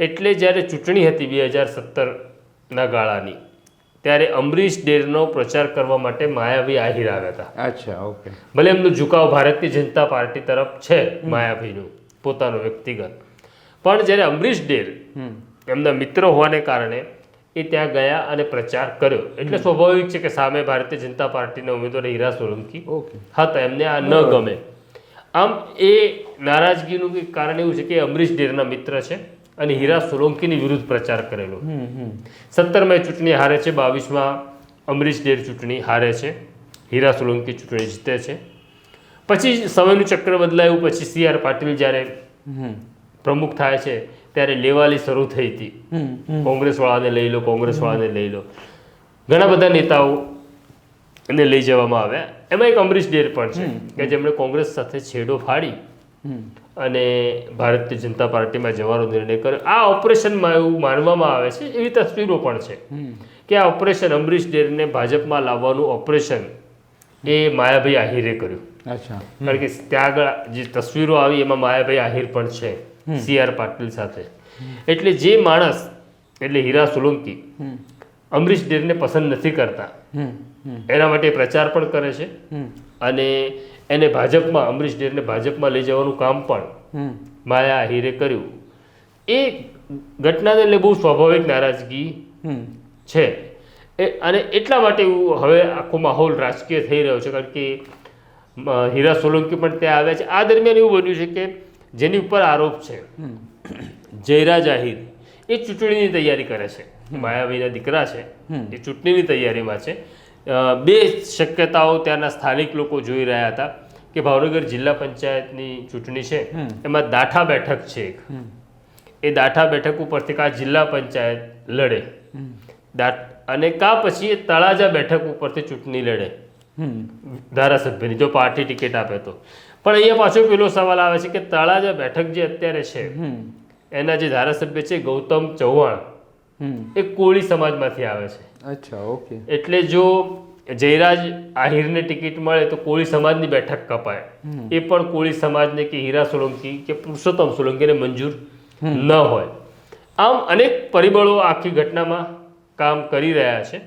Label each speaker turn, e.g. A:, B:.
A: એટલે જ્યારે ચૂંટણી હતી 2017ના ગાળાની, ત્યારે અમરીશ ડેરનો પ્રચાર કરવા માટે માયાવી આહિર આવ્યા હતા.
B: અચ્છા, ઓકે.
A: ભલે એમનો ઝુકાવ ભારતીય જનતા પાર્ટી તરફ છે, માયાવીનું પોતાનું વ્યક્તિગત, પણ જ્યારે અમરીશ ડેર એમના મિત્ર હોવાને કારણે એ ત્યાં ગયા અને પ્રચાર કર્યો. એટલે સ્વાભાવિક છે કે સામે ભારતીય જનતા પાર્ટીના ઉમેદવાર હીરા સોલંકી હતા, એમને આ ન ગમે. આમ એ નારાજગીનું કારણ એવું છે કે અમરીશ ડેરના મિત્ર છે અને હીરા સોલંકીની વિરુદ્ધ પ્રચાર કરેલો. 17માં ચૂંટણી હારે છે, 22માં અમરીશ ડેર ચૂંટણી હારે છે, હીરા સોલંકી ચૂંટણી જીતે છે. પછી સમયનું ચક્ર બદલાયું. પછી CR પાટીલ જ્યારે પ્રમુખ થાય છે ત્યારે લેવાલી શરૂ થઈ હતી. કોંગ્રેસવાળાને લઈ લો, કોંગ્રેસવાળાને લઈ લો, ઘણા બધા નેતાઓ એને લઈ જવામાં આવ્યા. એમાં એક અમરીશ ડેર પણ છે કે જેમણે કોંગ્રેસ સાથે છેડો ફાડી અને ભારતીય જનતા પાર્ટીમાં જવાનો નિર્ણય કર્યો. આ ઓપરેશનમાં એવું માનવામાં આવે છે, એવી તસવીરો પણ છે કે આ ઓપરેશન અમરીશ ડેરને ભાજપમાં લાવવાનું ઓપરેશન એ માયાભાઈ આહિરે કર્યું. કારણ કે ત્યાં આગળ જે તસવીરો આવી એમાં માયાભાઈ આહિર પણ છે CR પાટીલ સાથે. એટલે જે માણસ એટલે હીરા સોલંકી અમરીશ ડેરને પસંદ નથી કરતા, એના માટે પ્રચાર પણ કરે છે અને એને ભાજપમાં, અમરીશ ડેરને ભાજપમાં લઈ જવાનું કામ પણ માયા આહિરે કર્યું. એ ઘટનાને લઈને બહુ સ્વાભાવિક નારાજગી છે અને એટલા માટે હવે આખો માહોલ રાજકીય થઈ રહ્યો છે. કારણ કે હીરા સોલંકી પણ ત્યાં આવ્યા છે. આ દરમિયાન એવું બન્યું છે કે જેની ઉપર આરોપ છે, જયરાજ આહિર, એ ચૂંટણીની તૈયારી કરે છે. માયાભાઈના દીકરા છે, એ ચૂંટણીની તૈયારીમાં છે. બે શક્યતાઓ ત્યાંના સ્થાનિક લોકો જોઈ રહ્યા હતા કે ભાવનગર જિલ્લા પંચાયતની ચૂંટણી છે, એમાં દાઠા બેઠક છે એક, એ દાઠા બેઠક ઉપરથી કા જિલ્લા પંચાયત લડે અને કા પછી એ તળાજા બેઠક ઉપરથી ચૂંટણી લડે ધારાસભ્યની, જો પાર્ટી ટિકિટ આપે તો. પણ અહીંયા પાછો પેલો સવાલ આવે છે કે તળાજા બેઠક જે અત્યારે છે એના જે ધારાસભ્ય છે ગૌતમ ચૌહાણ, એ કોળી સમાજમાંથી આવે છે.
B: અચ્છા, ઓકે.
A: એટલે જો જયરાજ આહિરને ટિકિટ મળે તો કોળી સમાજની બેઠક કપાય. એ પણ કોળી સમાજને કે હીરા સોલંકી કે પુરુષોત્તમ સોલંકીને મંજૂર ન હોય. આમ અનેક પરિબળો આખી ઘટનામાં કામ કરી રહ્યા છે.